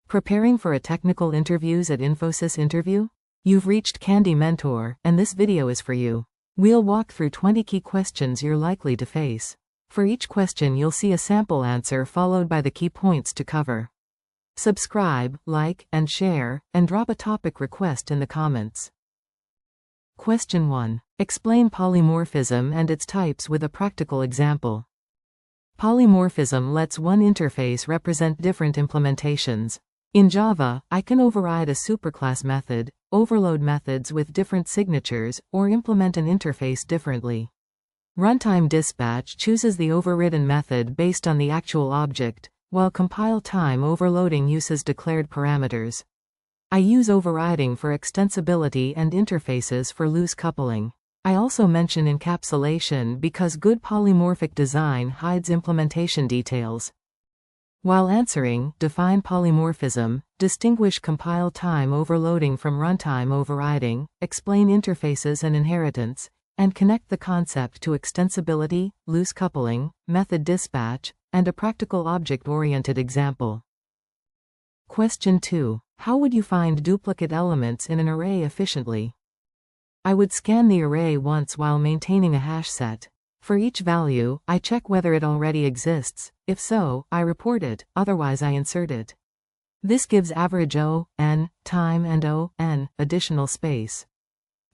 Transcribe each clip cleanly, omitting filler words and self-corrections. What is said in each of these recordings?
Preparing for a technical interviews at Infosys interview? You've reached Candy Mentor, and this video is for you. We'll walk through 20 key questions you're likely to face. For each question you'll see a sample answer followed by the key points to cover. Subscribe, like, and share, and drop a topic request in the comments. Question 1. Explain polymorphism and its types with a practical example. Polymorphism lets one interface represent different implementations. In Java, I can override a superclass method, overload methods with different signatures, or implement an interface differently. Runtime dispatch chooses the overridden method based on the actual object, while compile time overloading uses declared parameters. I use overriding for extensibility and interfaces for loose coupling. I also mention encapsulation because good polymorphic design hides implementation details. While answering, define polymorphism, distinguish compile time overloading from runtime overriding, explain interfaces and inheritance, and connect the concept to extensibility, loose coupling, method dispatch, and a practical object-oriented example. Question 2. How would you find duplicate elements in an array efficiently? I would scan the array once while maintaining a hash set. For each value, I check whether it already exists. If so, I report it, otherwise I insert it. This gives average O, n, time and O, n, additional space.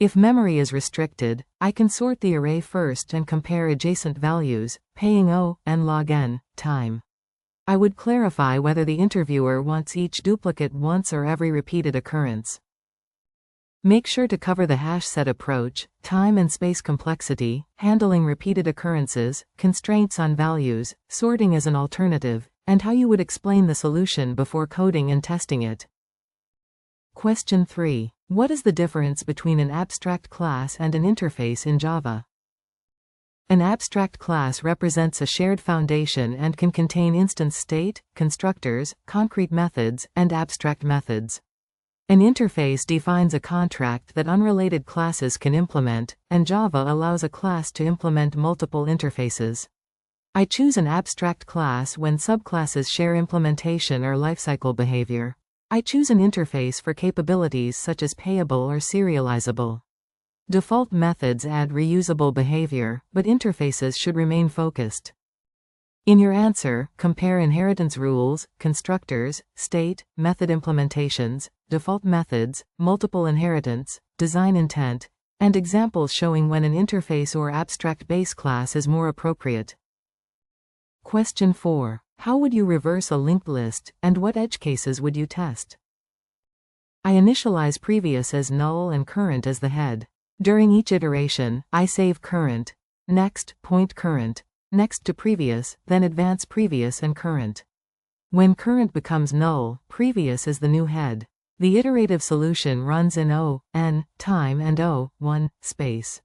If memory is restricted, I can sort the array first and compare adjacent values, paying O, n log n, time. I would clarify whether the interviewer wants each duplicate once or every repeated occurrence. Make sure to cover the hash set approach, time and space complexity, handling repeated occurrences, constraints on values, sorting as an alternative, and how you would explain the solution before coding and testing it. Question 3. What is the difference between an abstract class and an interface in Java? An abstract class represents a shared foundation and can contain instance state, constructors, concrete methods, and abstract methods. An interface defines a contract that unrelated classes can implement, and Java allows a class to implement multiple interfaces. I choose an abstract class when subclasses share implementation or lifecycle behavior. I choose an interface for capabilities such as payable or serializable. Default methods add reusable behavior, but interfaces should remain focused. In your answer, compare inheritance rules, constructors, state, method implementations, default methods, multiple inheritance, design intent, and examples showing when an interface or abstract base class is more appropriate. Question 4. How would you reverse a linked list, and what edge cases would you test? I initialize previous as null and current as the head. During each iteration, I save current, next, point current, next to previous, then advance previous and current. When current becomes null, previous is the new head. The iterative solution runs in O, n, time and O, 1, space.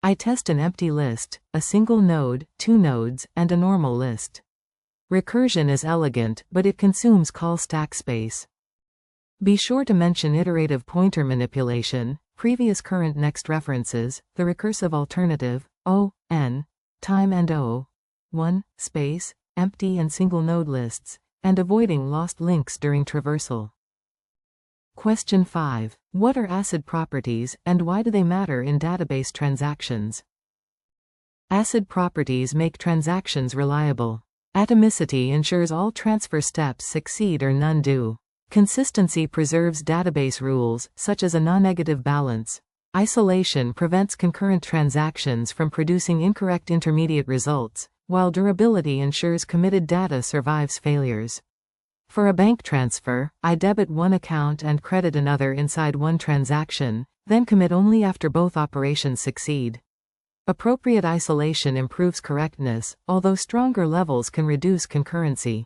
I test an empty list, a single node, 2 nodes, and a normal list. Recursion is elegant, but it consumes call stack space. Be sure to mention iterative pointer manipulation, previous current next references, the recursive alternative, O, n, time and O, 1, space, empty and single node lists, and avoiding lost links during traversal. Question 5. What are ACID properties, and why do they matter in database transactions? ACID properties make transactions reliable. Atomicity ensures all transfer steps succeed or none do. Consistency preserves database rules, such as a non-negative balance. Isolation prevents concurrent transactions from producing incorrect intermediate results, while durability ensures committed data survives failures. For a bank transfer, I debit one account and credit another inside one transaction, then commit only after both operations succeed. Appropriate isolation improves correctness, although stronger levels can reduce concurrency.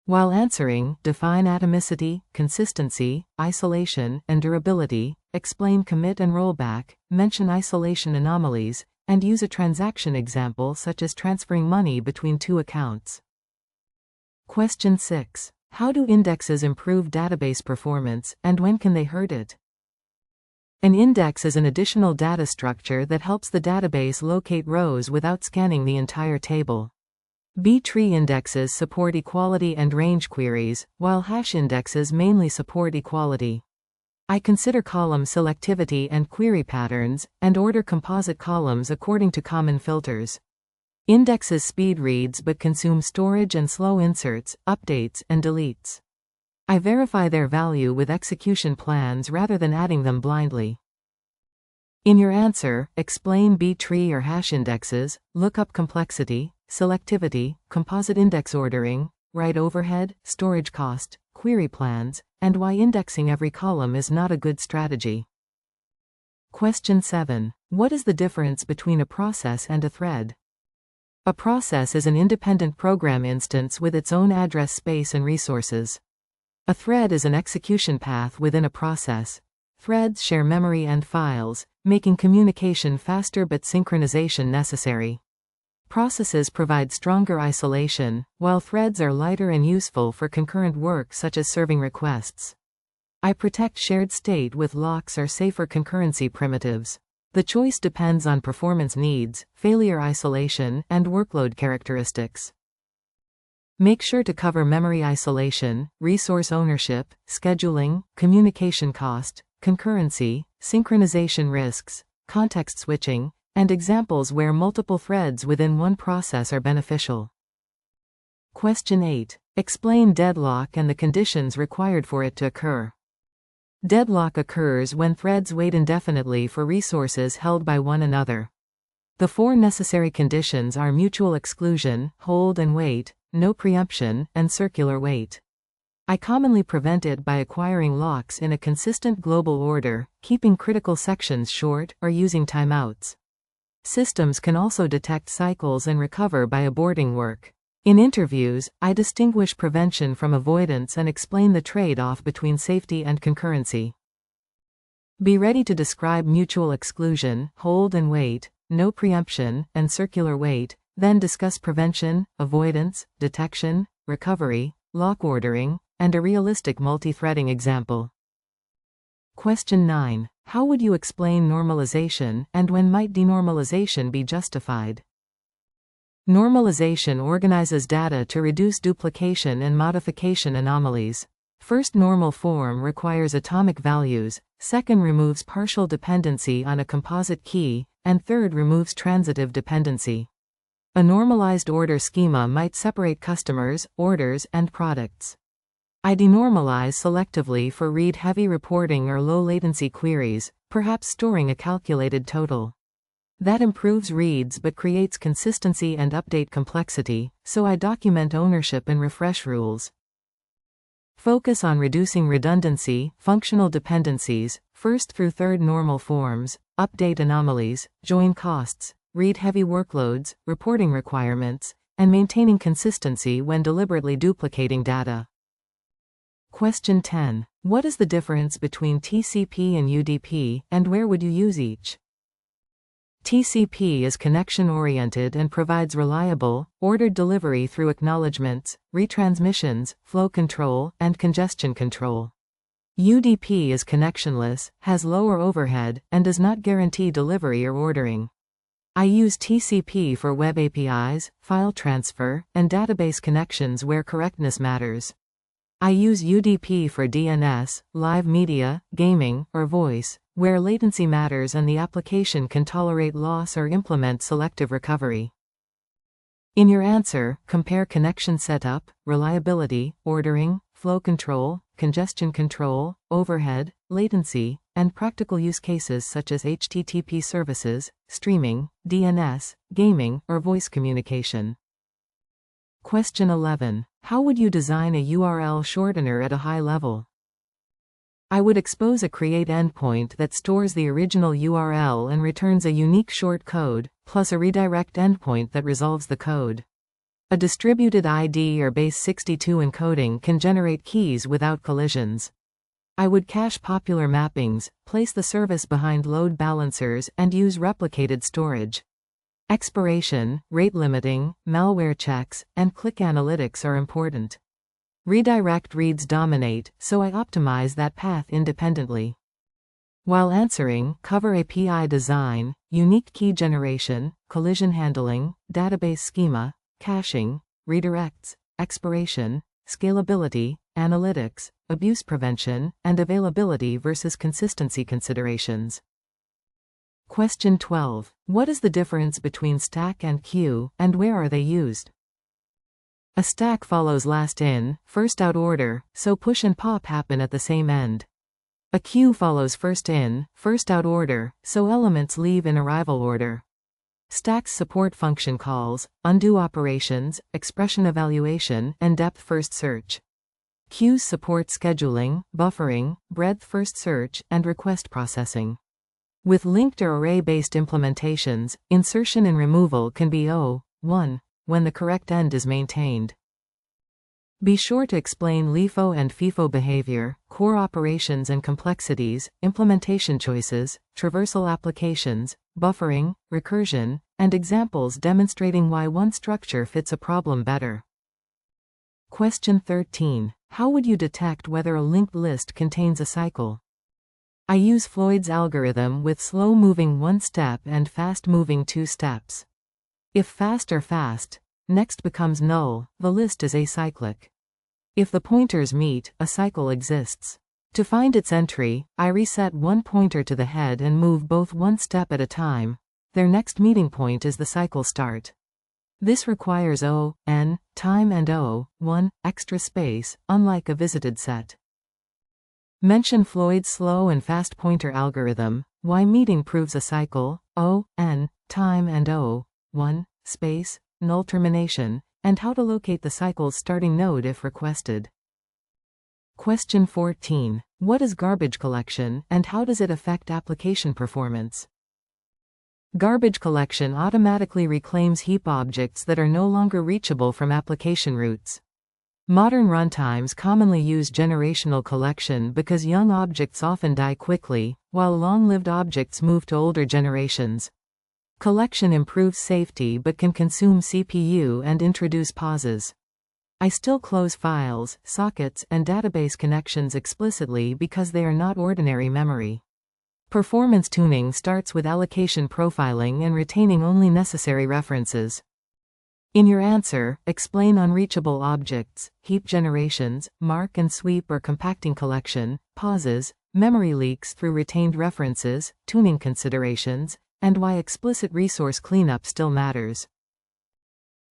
While answering, define atomicity, consistency, isolation, and durability, explain commit and rollback, mention isolation anomalies, and use a transaction example such as transferring money between two accounts. Question 6. How do indexes improve database performance, and when can they hurt it? An index is an additional data structure that helps the database locate rows without scanning the entire table. B-tree indexes support equality and range queries, while hash indexes mainly support equality. I consider column selectivity and query patterns, and order composite columns according to common filters. Indexes speed reads but consume storage and slow inserts, updates, and deletes. I verify their value with execution plans rather than adding them blindly. In your answer, explain B-tree or hash indexes, lookup complexity, selectivity, composite index ordering, write overhead, storage cost, query plans, and why indexing every column is not a good strategy. Question 7. What is the difference between a process and a thread? A process is an independent program instance with its own address space and resources. A thread is an execution path within a process. Threads share memory and files, making communication faster but synchronization necessary. Processes provide stronger isolation, while threads are lighter and useful for concurrent work such as serving requests. I protect shared state with locks or safer concurrency primitives. The choice depends on performance needs, failure isolation, and workload characteristics. Make sure to cover memory isolation, resource ownership, scheduling, communication cost, concurrency, synchronization risks, context switching, and examples where multiple threads within one process are beneficial. Question 8. Explain deadlock and the conditions required for it to occur. Deadlock occurs when threads wait indefinitely for resources held by one another. The 4 necessary conditions are mutual exclusion, hold and wait, no preemption, and circular wait. I commonly prevent it by acquiring locks in a consistent global order, keeping critical sections short, or using timeouts. Systems can also detect cycles and recover by aborting work. In interviews, I distinguish prevention from avoidance and explain the trade-off between safety and concurrency. Be ready to describe mutual exclusion, hold and wait, no preemption, and circular wait, then discuss prevention, avoidance, detection, recovery, lock ordering, and a realistic multi-threading example. Question 9. How would you explain normalization, and when might denormalization be justified? Normalization organizes data to reduce duplication and modification anomalies. First normal form requires atomic values, second removes partial dependency on a composite key, and third removes transitive dependency. A normalized order schema might separate customers, orders, and products. I denormalize selectively for read-heavy reporting or low-latency queries, perhaps storing a calculated total. That improves reads but creates consistency and update complexity, so I document ownership and refresh rules. Focus on reducing redundancy, functional dependencies, first through third normal forms, update anomalies, join costs, read-heavy workloads, reporting requirements, and maintaining consistency when deliberately duplicating data. Question 10. What is the difference between TCP and UDP, and where would you use each? TCP is connection-oriented and provides reliable, ordered delivery through acknowledgements, retransmissions, flow control, and congestion control. UDP is connectionless, has lower overhead, and does not guarantee delivery or ordering. I use TCP for web APIs, file transfer, and database connections where correctness matters. I use UDP for DNS, live media, gaming, or voice, where latency matters and the application can tolerate loss or implement selective recovery. In your answer, compare connection setup, reliability, ordering, flow control, congestion control, overhead, latency, and practical use cases such as HTTP services, streaming, DNS, gaming, or voice communication. Question 11. How would you design a URL shortener at a high level? I would expose a create endpoint that stores the original URL and returns a unique short code, plus a redirect endpoint that resolves the code. A distributed ID or base62 encoding can generate keys without collisions. I would cache popular mappings, place the service behind load balancers, and use replicated storage. Expiration, rate limiting, malware checks, and click analytics are important. Redirect reads dominate, so I optimize that path independently. While answering, cover API design, unique key generation, collision handling, database schema, caching, redirects, expiration, scalability, analytics, abuse prevention, and availability versus consistency considerations. Question 12. What is the difference between stack and queue, and where are they used? A stack follows last in, first out order, so push and pop happen at the same end. A queue follows first in, first out order, so elements leave in arrival order. Stacks support function calls, undo operations, expression evaluation, and depth first search. Queues support scheduling, buffering, breadth first search, and request processing. With linked or array-based implementations, insertion and removal can be O(1) when the correct end is maintained. Be sure to explain LIFO and FIFO behavior, core operations and complexities, implementation choices, traversal applications, buffering, recursion, and examples demonstrating why one structure fits a problem better. Question 13. How would you detect whether a linked list contains a cycle? I use Floyd's algorithm with slow-moving 1 step and fast-moving 2 steps. If fast or fast, next becomes null, the list is acyclic. If the pointers meet, a cycle exists. To find its entry, I reset one pointer to the head and move both 1 step at a time. Their next meeting point is the cycle start. This requires O(n) time and O(1) extra space, unlike a visited set. Mention Floyd's slow and fast pointer algorithm, why meeting proves a cycle, O(n) time and O(1) space, null termination, and how to locate the cycle's starting node if requested. Question 14. What is garbage collection, and how does it affect application performance? Garbage collection automatically reclaims heap objects that are no longer reachable from application routes. Modern runtimes commonly use generational collection because young objects often die quickly, while long-lived objects move to older generations. Collection improves safety but can consume CPU and introduce pauses. I still close files, sockets, and database connections explicitly because they are not ordinary memory. Performance tuning starts with allocation profiling and retaining only necessary references. In your answer, explain unreachable objects, heap generations, mark and sweep or compacting collection, pauses, memory leaks through retained references, tuning considerations, and why explicit resource cleanup still matters.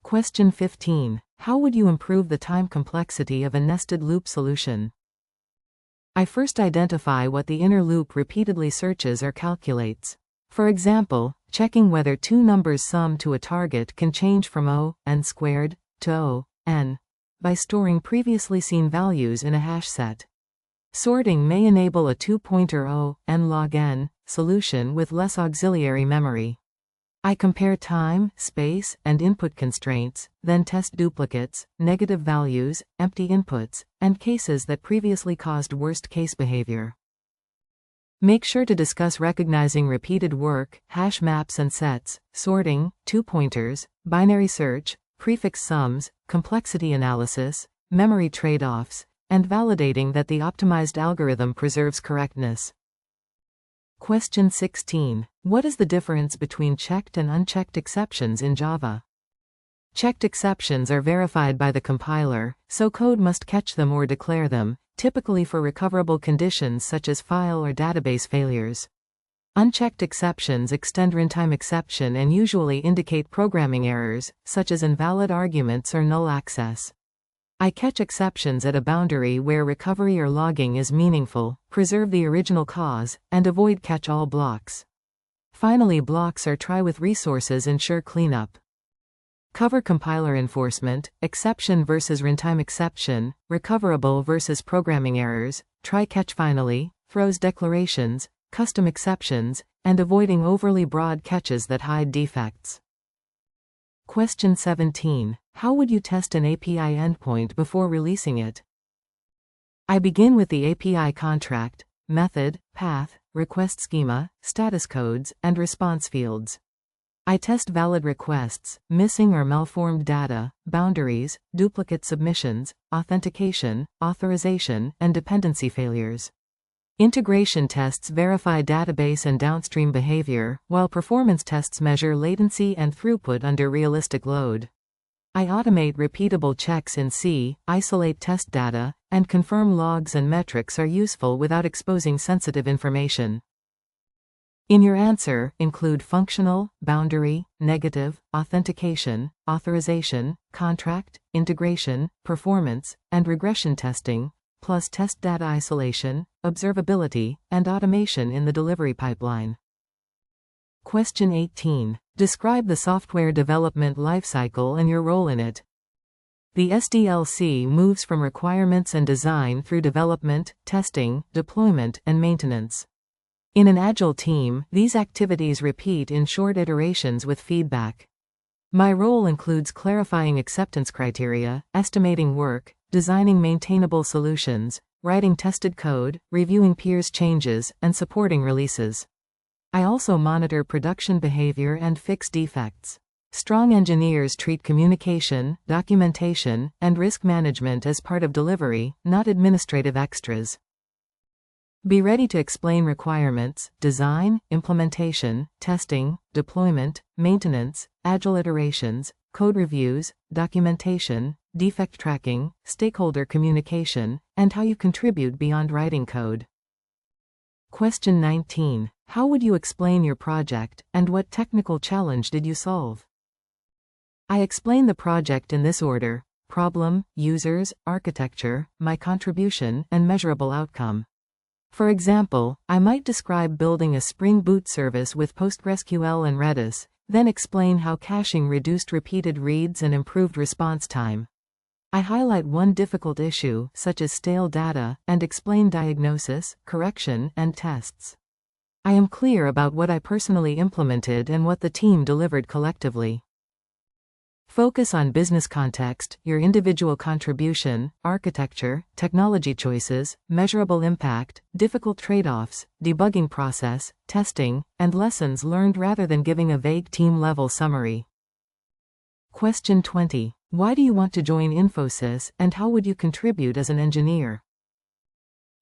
Question 15. How would you improve the time complexity of a nested loop solution? I first identify what the inner loop repeatedly searches or calculates. For example, checking whether two numbers sum to a target can change from O(n)² to O(n) by storing previously seen values in a hash set. Sorting may enable a two-pointer O(n) log n solution with less auxiliary memory. I compare time, space, and input constraints, then test duplicates, negative values, empty inputs, and cases that previously caused worst-case behavior. Make sure to discuss recognizing repeated work, hash maps and sets, sorting, two-pointers, binary search, prefix sums, complexity analysis, memory trade-offs, and validating that the optimized algorithm preserves correctness. Question 16. What is the difference between checked and unchecked exceptions in Java? Checked exceptions are verified by the compiler, so code must catch them or declare them, typically for recoverable conditions such as file or database failures. Unchecked exceptions extend runtime exception and usually indicate programming errors, such as invalid arguments or null access. I catch exceptions at a boundary where recovery or logging is meaningful, preserve the original cause, and avoid catch-all blocks. Finally, blocks or try with resources ensure cleanup. Cover compiler enforcement, exception versus runtime exception, recoverable versus programming errors, try catch finally, throws declarations, custom exceptions, and avoiding overly broad catches that hide defects. Question 17. How would you test an API endpoint before releasing it? I begin with the API contract, method, path, request schema, status codes, and response fields. I test valid requests, missing or malformed data, boundaries, duplicate submissions, authentication, authorization, and dependency failures. Integration tests verify database and downstream behavior, while performance tests measure latency and throughput under realistic load. I automate repeatable checks in C, isolate test data, and confirm logs and metrics are useful without exposing sensitive information. In your answer, include functional, boundary, negative, authentication, authorization, contract, integration, performance, and regression testing, plus test data isolation, observability, and automation in the delivery pipeline. Question 18. Describe the software development lifecycle and your role in it. The SDLC moves from requirements and design through development, testing, deployment, and maintenance. In an agile team, these activities repeat in short iterations with feedback. My role includes clarifying acceptance criteria, estimating work, designing maintainable solutions, writing tested code, reviewing peers' changes, and supporting releases. I also monitor production behavior and fix defects. Strong engineers treat communication, documentation, and risk management as part of delivery, not administrative extras. Be ready to explain requirements, design, implementation, testing, deployment, maintenance, agile iterations, code reviews, documentation, defect tracking, stakeholder communication, and how you contribute beyond writing code. Question 19. How would you explain your project, and what technical challenge did you solve? I explain the project in this order: problem, users, architecture, my contribution, and measurable outcome. For example, I might describe building a Spring Boot service with PostgreSQL and Redis, then explain how caching reduced repeated reads and improved response time. I highlight one difficult issue, such as stale data, and explain diagnosis, correction, and tests. I am clear about what I personally implemented and what the team delivered collectively. Focus on business context, your individual contribution, architecture, technology choices, measurable impact, difficult trade-offs, debugging process, testing, and lessons learned rather than giving a vague team-level summary. Question 20. Why do you want to join Infosys, and how would you contribute as an engineer?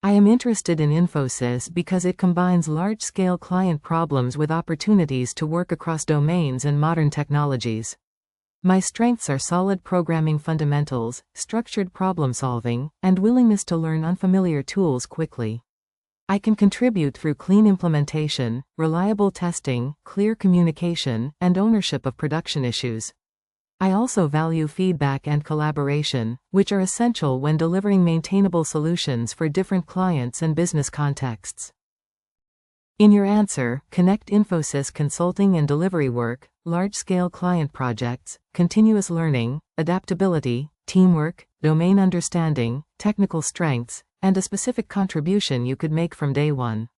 I am interested in Infosys because it combines large-scale client problems with opportunities to work across domains and modern technologies. My strengths are solid programming fundamentals, structured problem-solving, and willingness to learn unfamiliar tools quickly. I can contribute through clean implementation, reliable testing, clear communication, and ownership of production issues. I also value feedback and collaboration, which are essential when delivering maintainable solutions for different clients and business contexts. In your answer, connect Infosys consulting and delivery work, large-scale client projects, continuous learning, adaptability, teamwork, domain understanding, technical strengths, and a specific contribution you could make from day one.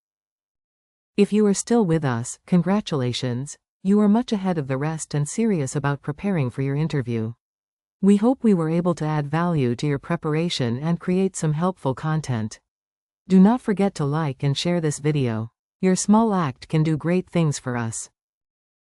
If you are still with us, congratulations. You are much ahead of the rest and serious about preparing for your interview. We hope we were able to add value to your preparation and create some helpful content. Do not forget to like and share this video. Your small act can do great things for us.